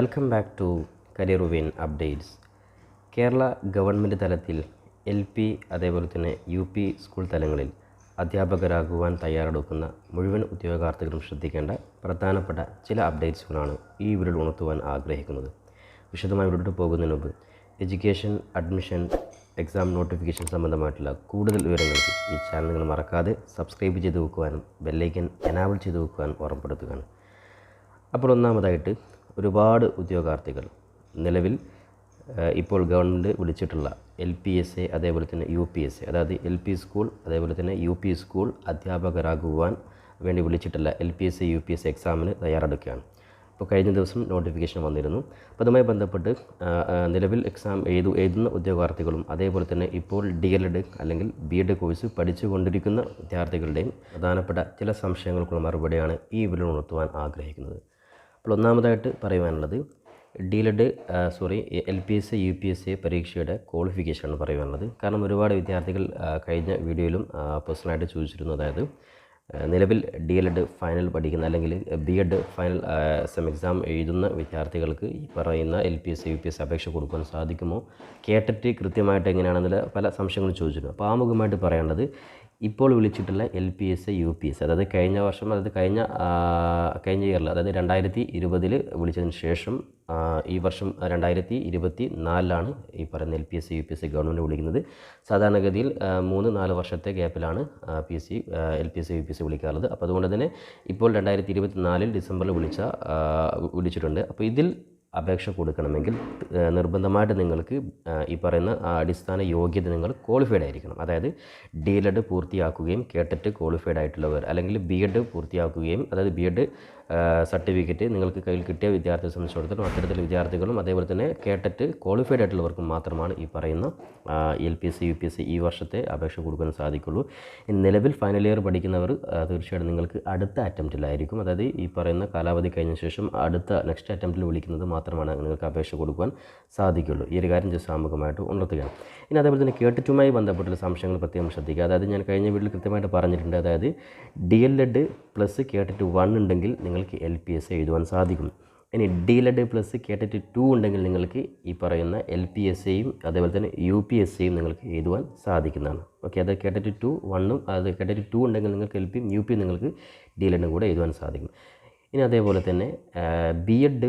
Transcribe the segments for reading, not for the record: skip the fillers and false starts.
Welcome back to career win updates. Kerala government തലത്തിൽ LP അതേപോലെ തന്നെ UP സ്കൂൾ തലങ്ങളിൽ അധ്യാപകരാകുവാൻ തയ്യാറെടുക്കുന്ന മുഴുവൻ ഉദ്യോഗാർത്ഥികളും ശ്രദ്ധിക്കേണ്ട പ്രധാനപ്പെട്ട ചില അപ്ഡേറ്റ്സുകളാണ് ഈ വീഡിയോയിൽ ഉണർത്തുവാൻ ആഗ്രഹിക്കുന്നത്. വിശദമായി വീഡിയോട്ട് പോകുന്നതിന് മുമ്പ് എഡ്യൂക്കേഷൻ, അഡ്മിഷൻ, എക്സാം നോട്ടിഫിക്കേഷൻ സംബന്ധമായിട്ടുള്ള കൂടുതൽ വിവരങ്ങൾക്ക് ഈ ചാനൽ നിങ്ങൾ മറക്കാതെ സബ്സ്ക്രൈബ് ചെയ്ത് വെക്കുവാനും ബെല്ലൈക്കൻ എനാബിൾ ചെയ്ത് വെക്കുവാനും ഓർമ്മപ്പെടുത്തുകയാണ്. അപ്പോൾ ഒന്നാമതായിട്ട് ഒരുപാട് ഉദ്യോഗാർത്ഥികൾ നിലവിൽ ഇപ്പോൾ ഗവൺമെൻറ് വിളിച്ചിട്ടുള്ള LPSA അതേപോലെ തന്നെ UPSA, അതായത് LP സ്കൂൾ അതേപോലെ തന്നെ UP സ്കൂൾ അധ്യാപകരാകുവാൻ വേണ്ടി വിളിച്ചിട്ടുള്ള LPSA UPSA എക്സാമിന് തയ്യാറെടുക്കുകയാണ്. അപ്പോൾ കഴിഞ്ഞ ദിവസം നോട്ടിഫിക്കേഷൻ വന്നിരുന്നു. അപ്പോൾ അതുമായി ബന്ധപ്പെട്ട് നിലവിൽ എക്സാം എഴുതുന്ന ഉദ്യോഗാർത്ഥികളും അതേപോലെ തന്നെ ഇപ്പോൾ DLED അല്ലെങ്കിൽ B.Ed കോഴ്സ് പഠിച്ചുകൊണ്ടിരിക്കുന്ന വിദ്യാർത്ഥികളുടെയും പ്രധാനപ്പെട്ട ചില സംശയങ്ങൾക്കുള്ള മറുപടിയാണ് ഈ വീഡിയോ ഉണർത്തുവാൻ ആഗ്രഹിക്കുന്നത്. അപ്പോൾ ഒന്നാമതായിട്ട് പറയുവാനുള്ളത് LPSA UPSA പരീക്ഷയുടെ ക്വാളിഫിക്കേഷനാണ് പറയുവാനുള്ളത്. കാരണം ഒരുപാട് വിദ്യാർത്ഥികൾ കഴിഞ്ഞ വീഡിയോയിലും പേഴ്സണലായിട്ട് ചോദിച്ചിരുന്നു. അതായത് നിലവിൽ DLED ഫൈനൽ പഠിക്കുന്ന അല്ലെങ്കിൽ B.Ed ഫൈനൽ സെം എക്സാം എഴുതുന്ന വിദ്യാർത്ഥികൾക്ക് ഈ പറയുന്ന LPSA UPSA അപേക്ഷ കൊടുക്കാൻ സാധിക്കുമോ, കേട്ടിട്ട് കൃത്യമായിട്ട് എങ്ങനെയാണെന്നുള്ള പല സംശയങ്ങളും ചോദിച്ചിരുന്നു. അപ്പോൾ ആമുഖമായിട്ട് പറയേണ്ടത് ഇപ്പോൾ വിളിച്ചിട്ടുള്ള LPSA UPSA, അതായത് കഴിഞ്ഞ വർഷം, അതായത് കഴിഞ്ഞ ഇയറിൽ, അതായത് 2020 വിളിച്ചതിന് ശേഷം ഈ വർഷം 2024 ഈ പറയുന്ന LPSA UPSA ഗവൺമെൻറ് വിളിക്കുന്നത്. സാധാരണഗതിയിൽ 3-4 വർഷത്തെ ഗ്യാപ്പിലാണ് LPSA UPSA വിളിക്കാറുള്ളത്. അപ്പോൾ അതുകൊണ്ട് തന്നെ ഇപ്പോൾ 2024 ഡിസംബറിൽ വിളിച്ചിട്ടുണ്ട്. അപ്പോൾ ഇതിൽ അപേക്ഷ കൊടുക്കണമെങ്കിൽ നിർബന്ധമായിട്ട് നിങ്ങൾക്ക് ഈ പറയുന്ന അടിസ്ഥാന യോഗ്യത നിങ്ങൾ ക്വാളിഫൈഡ് ആയിരിക്കണം. അതായത് DLED പൂർത്തിയാക്കുകയും കേട്ടിട്ട് ക്വാളിഫൈഡ് ആയിട്ടുള്ളവർ, അല്ലെങ്കിൽ B.Ed പൂർത്തിയാക്കുകയും, അതായത് B.Ed സർട്ടിഫിക്കറ്റ് നിങ്ങൾക്ക് കയ്യിൽ കിട്ടിയ വിദ്യാർത്ഥിയെ സംബന്ധിച്ചിടത്തോളം അത്തരത്തിലുള്ള വിദ്യാർത്ഥികളും അതേപോലെ തന്നെ കേട്ടിട്ട് ക്വാളിഫൈഡ് ആയിട്ടുള്ളവർക്കും മാത്രമാണ് ഈ പറയുന്ന LPSA UPSA ഈ വർഷത്തെ അപേക്ഷ കൊടുക്കാൻ സാധിക്കുള്ളൂ. നിലവിൽ ഫൈനൽ ഇയർ പഠിക്കുന്നവർ തീർച്ചയായിട്ടും നിങ്ങൾക്ക് അടുത്ത അറ്റംപ്റ്റിലായിരിക്കും, അതായത് ഈ പറയുന്ന കാലാവധി കഴിഞ്ഞ ശേഷം നെക്സ്റ്റ് അറ്റംപ്റ്റിൽ വിളിക്കുന്നത് മാത്രമാണ് നിങ്ങൾക്ക് അപേക്ഷ കൊടുക്കുവാൻ സാധിക്കുള്ളൂ. ഈ ഒരു കാര്യം ജസ്റ്റ് ആമുഖമായിട്ട് ഉണർത്തുകയാണ്. ഇനി അതേപോലെ തന്നെ കേട്ടിട്ടുമായി ബന്ധപ്പെട്ടുള്ള സംശയങ്ങൾ പ്രത്യേകം ശ്രദ്ധിക്കുക. അതായത് ഞാൻ കഴിഞ്ഞ വീട്ടിൽ കൃത്യമായിട്ട് പറഞ്ഞിട്ടുണ്ട്. അതായത് DLED പ്ലസ് കേട്ടിട്ട് 1 ഉണ്ടെങ്കിൽ നിങ്ങൾക്ക് LPSA എഴുതുവാൻ സാധിക്കും. ഇനി DLED പ്ലസ് കേട്ടിട്ട് 2 ഉണ്ടെങ്കിൽ നിങ്ങൾക്ക് ഈ പറയുന്ന LPSAയും അതേപോലെ തന്നെ UPSAയും നിങ്ങൾക്ക് എഴുതുവാൻ സാധിക്കുന്നതാണ്. ഓക്കെ, അത് കേട്ടിട്ട് 2 1ഉം അത് കേട്ടിട്ട് 2 ഉണ്ടെങ്കിൽ നിങ്ങൾക്ക് LPയും UPയും നിങ്ങൾക്ക് DLED കൂടെ എഴുതുവാൻ സാധിക്കും. ഇനി അതേപോലെ തന്നെ B.Ed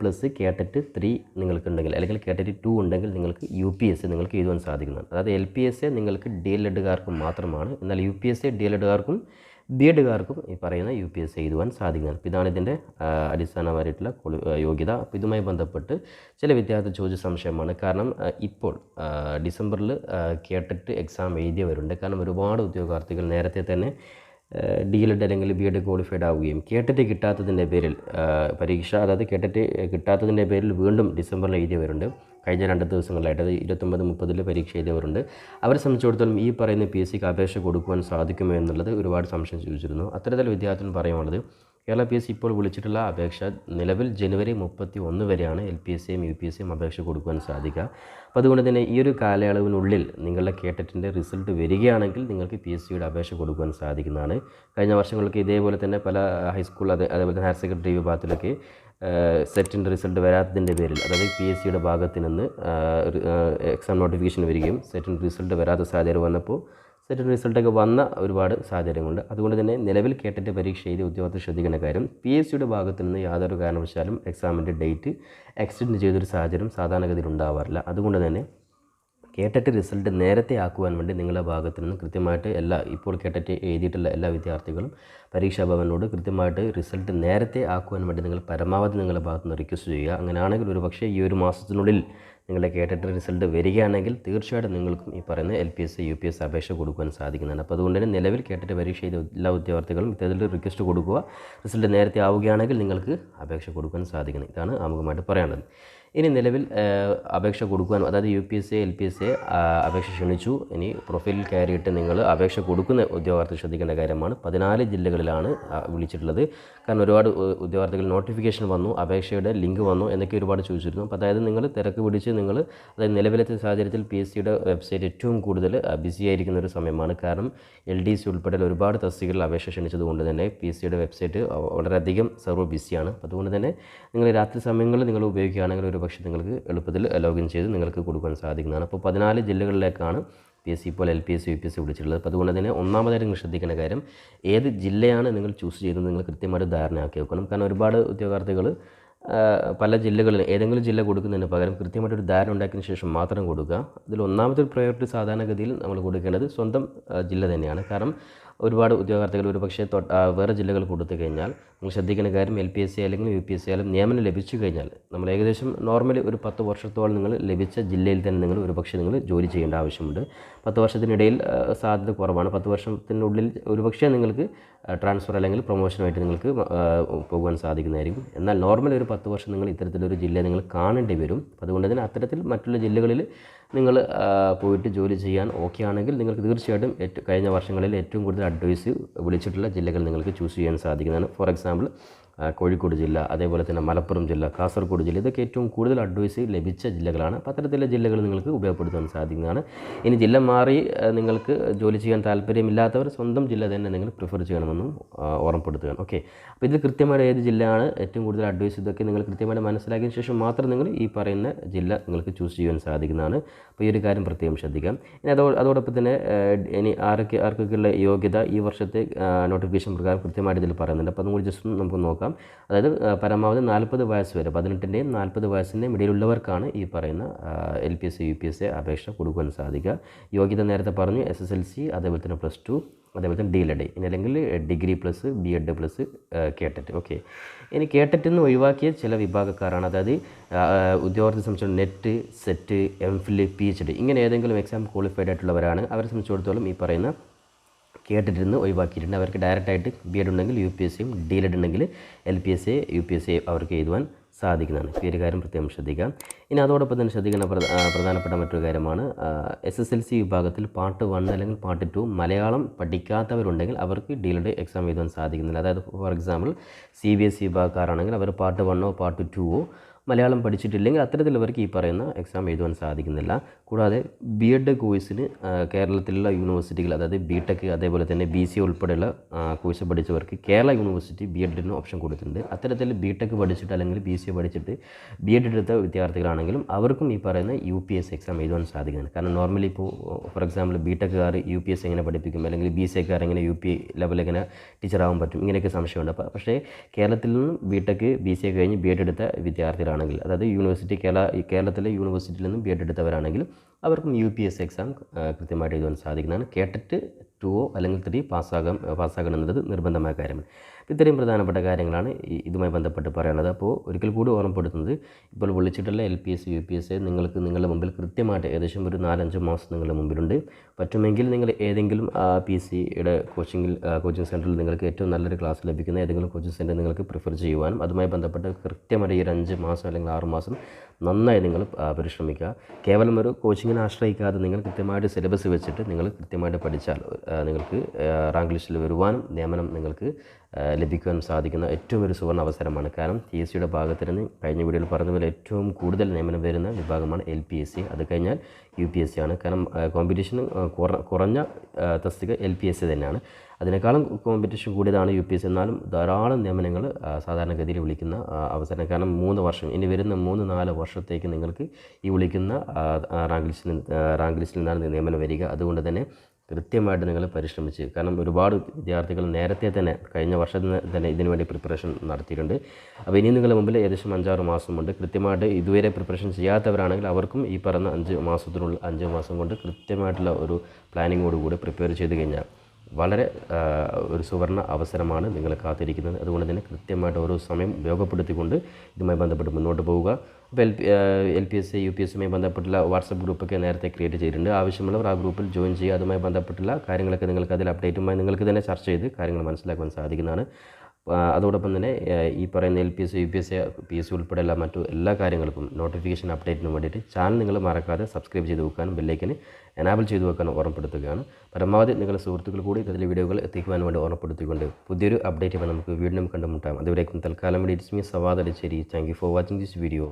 പ്ലസ് കേട്ടിട്ട് 3 നിങ്ങൾക്കുണ്ടെങ്കിൽ, അല്ലെങ്കിൽ കേട്ടിട്ട് 2 ഉണ്ടെങ്കിൽ നിങ്ങൾക്ക് UPSA നിങ്ങൾക്ക് എഴുതുവാൻ സാധിക്കുന്നതാണ്. അതായത് LPSA നിങ്ങൾക്ക് DLEDകാർക്കും മാത്രമാണ്, എന്നാൽ UPSA DLEDകാർക്കും B.Edകാർക്കും ഈ പറയുന്ന UPSA എഴുതുവാൻ സാധിക്കുന്നതാണ്. അപ്പോൾ ഇതാണ് ഇതിൻ്റെ അടിസ്ഥാനമായിട്ടുള്ള യോഗ്യത. അപ്പോൾ ഇതുമായി ബന്ധപ്പെട്ട് ചില വിദ്യാർത്ഥി ചോദിച്ച സംശയമാണ്. കാരണം ഇപ്പോൾ ഡിസംബറിൽ കേട്ടിട്ട് എക്സാം എഴുതിയവരുണ്ട്. കാരണം ഒരുപാട് ഉദ്യോഗാർത്ഥികൾ നേരത്തെ തന്നെ DLED അല്ലെങ്കിൽ B.Ed ക്വാളിഫൈഡ് ആവുകയും കേട്ടിട്ട് കിട്ടാത്തതിൻ്റെ പേരിൽ പരീക്ഷ, അതായത് കേട്ടിട്ട് കിട്ടാത്തതിൻ്റെ പേരിൽ വീണ്ടും ഡിസംബറിൽ എഴുതിയവരുണ്ട്. കഴിഞ്ഞ 2 ദിവസങ്ങളിലായിട്ട്, അത് 29-30 പരീക്ഷ എഴുതിയവരുണ്ട്. അവരെ സംബന്ധിച്ചിടത്തോളം ഈ പറയുന്ന PSCക്ക് അപേക്ഷ കൊടുക്കുവാൻ സാധിക്കുമോ എന്നുള്ളത് ഒരുപാട് സംശയം ചോദിച്ചിരുന്നു. അത്തരത്തിൽ വിദ്യാർത്ഥികൾ പറയാനുള്ളത്, കേരള PSC ഇപ്പോൾ വിളിച്ചിട്ടുള്ള അപേക്ഷ നിലവിൽ ജനുവരി 31 വരെയാണ് LPSAയും UPSAയും അപേക്ഷ കൊടുക്കുവാൻ സാധിക്കുക. അപ്പോൾ അതുകൊണ്ട് തന്നെ ഈ ഒരു കാലയളവിനുള്ളിൽ നിങ്ങളുടെ കേട്ടറ്റിൻ്റെ റിസൾട്ട് വരികയാണെങ്കിൽ നിങ്ങൾക്ക് PSCയുടെ അപേക്ഷ കൊടുക്കുവാൻ സാധിക്കുന്നതാണ്. കഴിഞ്ഞ വർഷങ്ങൾക്ക് ഇതേപോലെ തന്നെ പല ഹൈസ്കൂൾ അതേപോലെ തന്നെ ഹയർ സെക്കൻഡറി വിഭാഗത്തിലൊക്കെ സെറ്റിൻ്റെ റിസൾട്ട് വരാത്തതിൻ്റെ പേരിൽ, അതായത് PSCയുടെ ഭാഗത്ത് നിന്ന് എക്സാം നോട്ടിഫിക്കേഷൻ വരികയും സെറ്റിൻ്റെ റിസൾട്ട് വരാത്ത സാഹചര്യം വന്നപ്പോൾ സെറ്റിൻ്റെ റിസൾട്ടൊക്കെ വന്ന ഒരുപാട് സാഹചര്യങ്ങളുണ്ട്. അതുകൊണ്ട് തന്നെ നിലവിൽ കേട്ടിട്ട് പരീക്ഷ എഴുതി ഉദ്യോഗസ്ഥർ ശ്രദ്ധിക്കേണ്ട കാര്യം, PSCയുടെ ഭാഗത്ത് നിന്ന് യാതൊരു കാരണവശാലും എക്സാമിൻ്റെ ഡേറ്റ് എക്സ്റ്റെൻഡ് ചെയ്തൊരു സാഹചര്യം സാധാരണഗതിയിൽ ഉണ്ടാവാറില്ല. അതുകൊണ്ട് തന്നെ കേട്ടിട്ട് റിസൾട്ട് നേരത്തെ ആക്കുവാൻ വേണ്ടി നിങ്ങളുടെ ഭാഗത്ത് നിന്ന് കൃത്യമായിട്ട് ഇപ്പോൾ കേട്ടിട്ട് എഴുതിയിട്ടുള്ള എല്ലാ വിദ്യാർത്ഥികളും പരീക്ഷാ ഭവനോട് കൃത്യമായിട്ട് റിസൾട്ട് നേരത്തെ ആക്കുവാൻ വേണ്ടി നിങ്ങൾ പരമാവധി നിങ്ങളുടെ ഭാഗത്ത് നിന്ന് റിക്വസ്റ്റ് ചെയ്യുക. അങ്ങനെയാണെങ്കിൽ ഒരു പക്ഷേ ഈ ഒരു മാസത്തിനുള്ളിൽ നിങ്ങളുടെ കേട്ടിട്ട് റിസൾട്ട് വരികയാണെങ്കിൽ തീർച്ചയായിട്ടും നിങ്ങൾക്കും ഈ പറയുന്ന LPSA UPSA അപേക്ഷ കൊടുക്കുവാൻ സാധിക്കുന്നതാണ്. അപ്പോൾ അതുകൊണ്ട് തന്നെ നിലവിൽ കേട്ടിട്ട് പരീക്ഷ ചെയ്ത എല്ലാ ഉദ്യോഗാർത്ഥികളും ഇത്തരത്തിൽ റിക്വസ്റ്റ് കൊടുക്കുക. റിസൾട്ട് നേരത്തെ ആവുകയാണെങ്കിൽ നിങ്ങൾക്ക് അപേക്ഷ കൊടുക്കാൻ സാധിക്കുന്നത്. ഇതാണ് ആമുഖമായിട്ട് പറയാനുള്ളത്. ഇനി നിലവിൽ അപേക്ഷ കൊടുക്കുവാനും, അതായത് UPSC LPSC അപേക്ഷ ക്ഷണിച്ചു. ഇനി പ്രൊഫൈലിൽ കയറിയിട്ട് നിങ്ങൾ അപേക്ഷ കൊടുക്കുന്ന ഉദ്യോഗാർത്ഥി ശ്രദ്ധിക്കേണ്ട കാര്യമാണ്. 14 ജില്ലകളിലാണ് വിളിച്ചിട്ടുള്ളത്. കാരണം ഒരുപാട് ഉദ്യോഗാർത്ഥികൾ നോട്ടിഫിക്കേഷൻ വന്നു, അപേക്ഷയുടെ ലിങ്ക് വന്നു എന്നൊക്കെ ഒരുപാട് ചോദിച്ചിരുന്നു. അപ്പോൾ അതായത് നിങ്ങൾ തിരക്ക് പിടിച്ച് അതായത് നിലവിലത്തെ സാഹചര്യത്തിൽ PSCയുടെ വെബ്സൈറ്റ് ഏറ്റവും കൂടുതൽ ബിസി ആയിരിക്കുന്ന ഒരു സമയമാണ്. കാരണം LDC ഉൾപ്പെടെ ഒരുപാട് തസ്തികകളിൽ അപേക്ഷ ക്ഷണിച്ചതുകൊണ്ട് തന്നെ PSCയുടെ വെബ്സൈറ്റ് വളരെയധികം സെർവർ ബിസിയാണ്. അതുകൊണ്ട് തന്നെ നിങ്ങൾ രാത്രി സമയങ്ങളിൽ നിങ്ങൾ ഉപയോഗിക്കുകയാണെങ്കിൽ ഒരു പക്ഷേ നിങ്ങൾക്ക് എളുപ്പത്തിൽ ലോഗിൻ ചെയ്ത് നിങ്ങൾക്ക് കൊടുക്കാൻ സാധിക്കുന്നതാണ്. അപ്പോൾ 14 ജില്ലകളിലേക്കാണ് PSC ഇപ്പോൾ LPSC UPSC വിളിച്ചിട്ടുള്ളത്. അപ്പോൾ അതുകൊണ്ട് തന്നെ ഒന്നാമതായിട്ട് നിങ്ങൾ ശ്രദ്ധിക്കേണ്ട കാര്യം, ഏത് ജില്ലയാണ് നിങ്ങൾ ചൂസ് ചെയ്യുന്നത് നിങ്ങൾ കൃത്യമായിട്ട് ധാരണയാക്കി വെക്കണം. കാരണം ഒരുപാട് ഉദ്യോഗാർത്ഥികൾ പല ജില്ലകളിൽ ഏതെങ്കിലും ജില്ല കൊടുക്കുന്നതിന് പകരം കൃത്യമായിട്ടൊരു ധാരണ ഉണ്ടാക്കിയതിന് ശേഷം മാത്രം കൊടുക്കുക. അതിൽ ഒന്നാമത്തെ ഒരു പ്രയോറിറ്റി സാധാരണഗതിയിൽ നമ്മൾ കൊടുക്കേണ്ടത് സ്വന്തം ജില്ല തന്നെയാണ്. കാരണം ഒരുപാട് ഉദ്യോഗാർത്ഥികൾ ഒരു പക്ഷേ വേറെ ജില്ലകൾ കൊടുത്തു കഴിഞ്ഞാൽ നിങ്ങൾ ശ്രദ്ധിക്കേണ്ട കാര്യം, LPSC അല്ലെങ്കിൽ UPSC ആയാലും നിയമനം ലഭിച്ചു കഴിഞ്ഞാൽ നമ്മൾ ഏകദേശം നോർമലി ഒരു 10 വർഷത്തോളം നിങ്ങൾ ലഭിച്ച ജില്ലയിൽ തന്നെ നിങ്ങൾ ഒരു പക്ഷേ നിങ്ങൾ ജോലി ചെയ്യേണ്ട ആവശ്യമുണ്ട്. 10 വർഷത്തിനിടയിൽ സാധ്യത കുറവാണ്. 10 വർഷത്തിനുള്ളിൽ ഒരു പക്ഷേ നിങ്ങൾക്ക് ട്രാൻസ്ഫർ അല്ലെങ്കിൽ പ്രൊമോഷനുമായിട്ട് നിങ്ങൾക്ക് പോകുവാൻ സാധിക്കുന്നതായിരിക്കും. എന്നാൽ നോർമൽ ഒരു 10 വർഷം നിങ്ങൾ ഇത്തരത്തിലൊരു ജില്ല നിങ്ങൾ കാണേണ്ടി വരും. അതുകൊണ്ട് തന്നെ അത്തരത്തിൽ മറ്റുള്ള ജില്ലകളിൽ നിങ്ങൾ പോയിട്ട് ജോലി ചെയ്യാൻ ഓക്കെ ആണെങ്കിൽ നിങ്ങൾക്ക് തീർച്ചയായിട്ടും കഴിഞ്ഞ വർഷങ്ങളിൽ ഏറ്റവും കൂടുതൽ അഡ്വൈസ് വിളിച്ചിട്ടുള്ള ജില്ലകൾ നിങ്ങൾക്ക് ചൂസ് ചെയ്യാൻ സാധിക്കുന്നതാണ്. ഫോർ എക്സാമ്പിൾ കോഴിക്കോട് ജില്ല, അതേപോലെ തന്നെ മലപ്പുറം ജില്ല, കാസർഗോഡ് ജില്ല, ഇതൊക്കെ ഏറ്റവും കൂടുതൽ അഡ്വൈസ് ലഭിച്ച ജില്ലകളാണ്. അപ്പോൾ അത്തരത്തിലുള്ള ജില്ലകൾ നിങ്ങൾക്ക് ഉപയോഗപ്പെടുത്താൻ സാധിക്കുന്നതാണ്. ഇനി ജില്ല മാറി നിങ്ങൾക്ക് ജോലി ചെയ്യാൻ താല്പര്യമില്ലാത്തവർ സ്വന്തം ജില്ല തന്നെ നിങ്ങൾ പ്രിഫർ ചെയ്യണമെന്നും ഓർമ്മപ്പെടുത്തുകയാണ്. ഓക്കെ, അപ്പോൾ ഇത് കൃത്യമായിട്ട് ഏത് ജില്ലയാണ് ഏറ്റവും കൂടുതൽ അഡ്വൈസ്, ഇതൊക്കെ നിങ്ങൾ കൃത്യമായിട്ട് മനസ്സിലാക്കിയ ശേഷം മാത്രം നിങ്ങൾ ഈ പറയുന്ന ജില്ല നിങ്ങൾക്ക് ചൂസ് ചെയ്യാൻ സാധിക്കുന്നതാണ്. അപ്പോൾ ഈ ഒരു കാര്യം പ്രത്യേകം ശ്രദ്ധിക്കാം. ഇനി അതോടൊപ്പം തന്നെ ഇനി ആർക്കൊക്കെയുള്ള യോഗ്യത ഈ വർഷത്തെ നോട്ടിഫിക്കേഷൻ പ്രകാരം കൃത്യമായിട്ട് ഇതിൽ പറയുന്നുണ്ട്. അപ്പോൾ അതും കൂടി ജസ്റ്റ് നമുക്ക് നോക്കാം. അതായത് പരമാവധി 40 വയസ്സ് വരെ, 18ൻ്റെയും 40 വയസ്സിൻ്റെയും ഇടയിലുള്ളവർക്കാണ് ഈ പറയുന്ന LPSC UPSC അപേക്ഷ കൊടുക്കാൻ സാധിക്കുക. യോഗ്യത നേരത്തെ പറഞ്ഞു, SSLC, അതേപോലെ തന്നെ +2, അതേപോലെ തന്നെ DLED, ഇനി അല്ലെങ്കിൽ degree plus BEd plus KTET. Okay, ഇനി KTET നിന്ന് ഒഴിവാക്കിയ ചില വിഭാഗക്കാരാണ്. അതായത് ഉദ്യോഗാർത്ഥി സംബന്ധിച്ചിടത്തോളം നെറ്റ്, സെറ്റ്, MPhil, PhD ഇങ്ങനെ ഏതെങ്കിലും എക്സാം ക്വാളിഫൈഡ് ആയിട്ടുള്ളവരാണ്. അവരെ സംബന്ധിച്ചിടത്തോളം ഈ പറയുന്ന KTET നിന്ന് ഒഴിവാക്കിയിട്ടുണ്ട്. അവർക്ക് ഡയറക്റ്റായിട്ട് BEd ഉണ്ടെങ്കിൽ UPSCയും, DLED ഉണ്ടെങ്കിൽ LPSC UPSC അവർക്ക് എഴുതുവാൻ സാധിക്കുന്നതാണ്. ഈ ഒരു കാര്യം പ്രത്യേകം ശ്രദ്ധിക്കാം. ഇനി അതോടൊപ്പം തന്നെ ശ്രദ്ധിക്കുന്ന പ്രധാനപ്പെട്ട മറ്റൊരു കാര്യമാണ്, SSLC വിഭാഗത്തിൽ പാർട്ട് 1 അല്ലെങ്കിൽ പാർട്ട് 2 മലയാളം പഠിക്കാത്തവരുണ്ടെങ്കിൽ അവർക്ക് DLED എക്സാം എഴുതാൻ സാധിക്കുന്നില്ല. അതായത് ഫോർ എക്സാമ്പിൾ CBSE വിഭാഗക്കാരാണെങ്കിൽ അവർ പാർട്ട് 1 പാർട്ട് 2 മലയാളം പഠിച്ചിട്ടില്ലെങ്കിൽ അത്തരത്തിലുള്ളവർക്ക് ഈ പറയുന്ന എക്സാം എഴുതുവാൻ സാധിക്കുന്നില്ല. കൂടാതെ BEd കോഴ്സിന് കേരളത്തിലുള്ള യൂണിവേഴ്സിറ്റികൾ, അതായത് BTech, അതേപോലെ തന്നെ BCA ഉൾപ്പെടെയുള്ള കോഴ്സ് പഠിച്ചവർക്ക് കേരള യൂണിവേഴ്സിറ്റി BEdന് ഓപ്ഷൻ കൊടുത്തിട്ടുണ്ട്. അത്തരത്തിൽ BTech പഠിച്ചിട്ട് അല്ലെങ്കിൽ BCA പഠിച്ചിട്ട് BEd എടുത്ത വിദ്യാർത്ഥികളാണെങ്കിലും അവർക്കും ഈ പറയുന്ന UPSC എക്സാം എഴുതുവാൻ സാധിക്കുന്നുണ്ട്. കാരണം നോർമലി ഇപ്പോൾ ഫോർ എക്സാമ്പിൾ BTechകാർ UPSC എങ്ങനെ പഠിപ്പിക്കും, അല്ലെങ്കിൽ BCAക്കാർ എങ്ങനെ UP ലെവലിൽ എങ്ങനെ ടീച്ചറാകാൻ പറ്റും, ഇങ്ങനെയൊക്കെ സംശയമുണ്ട്. പക്ഷേ കേരളത്തിൽ നിന്നും BTech BCA കഴിഞ്ഞ് BEd എടുത്ത വിദ്യാർത്ഥികളാണെങ്കിൽ, അതായത് കേരളത്തിലെ യൂണിവേഴ്സിറ്റിയിൽ നിന്നും BEd എടുത്തവരാണെങ്കിൽ അവർക്കും UPSC എക്സാം കൃത്യമായിട്ട് എഴുതാൻ സാധിക്കുന്നതാണ്. KTET 2 അല്ലെങ്കിൽ 3 പാസ്സാകണം എന്നത് നിർബന്ധമായ കാര്യമാണ്. ഇത്രയും പ്രധാനപ്പെട്ട കാര്യങ്ങളാണ് ഇതുമായി ബന്ധപ്പെട്ട് പറയാനുള്ളത്. അപ്പോൾ ഒരിക്കൽ കൂടി ഓർമ്മപ്പെടുത്തുന്നത്, ഇപ്പോൾ വിളിച്ചിട്ടുള്ള LPSC UPSC നിങ്ങൾക്ക് നിങ്ങളുടെ മുമ്പിൽ കൃത്യമായിട്ട് ഏകദേശം ഒരു 4-5 മാസം നിങ്ങളുടെ മുമ്പിലുണ്ട്. പറ്റുമെങ്കിൽ നിങ്ങൾ ഏതെങ്കിലും PSCയുടെ കോച്ചിങ് സെൻറ്ററിൽ നിങ്ങൾക്ക് ഏറ്റവും നല്ലൊരു ക്ലാസ് ലഭിക്കുന്ന ഏതെങ്കിലും കോച്ചിങ് സെൻറ്റർ നിങ്ങൾക്ക് പ്രിഫർ ചെയ്യുവാനും അതുമായി ബന്ധപ്പെട്ട് കൃത്യമായിട്ട് ഈ 5 മാസം അല്ലെങ്കിൽ 6 മാസം നന്നായി നിങ്ങൾ പരിശ്രമിക്കുക. കേവലം ഒരു കോച്ചിങ്ങിനെ ആശ്രയിക്കാതെ നിങ്ങൾ കൃത്യമായിട്ട് സിലബസ് വെച്ചിട്ട് നിങ്ങൾ കൃത്യമായിട്ട് പഠിച്ചാൽ നിങ്ങൾക്ക് റാങ്ക് ലിസ്റ്റിൽ വരുവാനും നിയമനം നിങ്ങൾക്ക് ലഭിക്കുവാൻ സാധിക്കുന്ന ഏറ്റവും ഒരു സുവർണ്ണ അവസരമാണ്. കാരണം TSCയുടെ ഭാഗത്ത് നിന്ന് കഴിഞ്ഞ വീഡിയോയിൽ പറഞ്ഞതുപോലെ ഏറ്റവും കൂടുതൽ നിയമനം വരുന്ന വിഭാഗമാണ് LPSC. അത് കഴിഞ്ഞാൽ UPSC ആണ്. കാരണം കോമ്പറ്റീഷൻ കുറഞ്ഞ തസ്തിക LPSC തന്നെയാണ്. അതിനേക്കാളും കോമ്പറ്റീഷൻ കൂടിയതാണ് UPSC. എന്നാലും ധാരാളം നിയമനങ്ങൾ സാധാരണഗതിയിൽ വിളിക്കുന്ന അവസരം. കാരണം 3 വർഷം, ഇനി വരുന്ന 3-4 വർഷത്തേക്ക് നിങ്ങൾക്ക് ഈ വിളിക്കുന്ന റാങ്ക് ലിസ്റ്റിൽ നിന്നാണ് നിയമനം വരിക. അതുകൊണ്ട് തന്നെ കൃത്യമായിട്ട് നിങ്ങൾ പരിശ്രമിച്ച്, കാരണം ഒരുപാട് വിദ്യാർത്ഥികൾ നേരത്തെ തന്നെ കഴിഞ്ഞ വർഷത്തിൽ തന്നെ ഇതിനു വേണ്ടി പ്രിപ്പറേഷൻ നടത്തിയിട്ടുണ്ട്. അപ്പോൾ ഇനി നിങ്ങളുടെ മുമ്പിൽ ഏകദേശം 5-6 മാസമുണ്ട്. കൃത്യമായിട്ട് ഇതുവരെ പ്രിപ്പറേഷൻ ചെയ്യാത്തവരാണെങ്കിൽ അവർക്കും ഈ പറഞ്ഞ 5 മാസത്തിനുള്ളിൽ 5 മാസം കൊണ്ട് കൃത്യമായിട്ടുള്ള ഒരു പ്ലാനിങ്ങോടുകൂടി പ്രിപ്പയർ ചെയ്ത് കഴിഞ്ഞാൽ വളരെ ഒരു സുവർണ്ണ അവസരമാണ് നിങ്ങളെ കാത്തിരിക്കുന്നത്. അതുകൊണ്ട് തന്നെ കൃത്യമായിട്ട് ഓരോ സമയം ഉപയോഗപ്പെടുത്തിക്കൊണ്ട് ഇതുമായി ബന്ധപ്പെട്ട് മുന്നോട്ട് പോവുക. അപ്പോൾ LPSC UPSCയുമായി ബന്ധപ്പെട്ടുള്ള വാട്സപ്പ് ഗ്രൂപ്പൊക്കെ നേരത്തെ ക്രിയേറ്റ് ചെയ്തിട്ടുണ്ട്. ആവശ്യമുള്ളവർ ആ ഗ്രൂപ്പിൽ ജോയിൻ ചെയ്യുക. അതുമായി ബന്ധപ്പെട്ടുള്ള കാര്യങ്ങളൊക്കെ നിങ്ങൾക്ക് അതിൽ അപ്ഡേറ്റുമായി നിങ്ങൾക്ക് തന്നെ ചർച്ച ചെയ്ത് കാര്യങ്ങൾ മനസ്സിലാക്കാൻ സാധിക്കുന്നതാണ്. അതോടൊപ്പം തന്നെ ഈ പറയുന്ന LPS UPS PSC ഉൾപ്പെടെയുള്ള മറ്റു എല്ലാ കാര്യങ്ങൾക്കും നോട്ടിഫിക്കേഷൻ അപ്ഡേറ്റിന് വേണ്ടിയിട്ട് ചാനൽ നിങ്ങൾ മറക്കാതെ സബ്സ്ക്രൈബ് ചെയ്ത് വെക്കാനും ബെല്ലൈക്കന് എനാബിൾ ചെയ്ത് വെക്കാനും ഓർമ്മപ്പെടുത്തുകയാണ്. പരമാവധി നിങ്ങളുടെ സുഹൃത്തുക്കൾ കൂടി ഇതിലെ വീഡിയോകൾ എത്തിക്കുവാൻ വേണ്ടി ഓർമ്മപ്പെടുത്തിക്കൊണ്ട് പുതിയൊരു അപ്ഡേറ്റ് നമുക്ക് വീണ്ടും കണ്ടുമുട്ടാം. അതുവരേക്കും തൽക്കാലം it's me Savad Adicheri. Thank you for watching this video.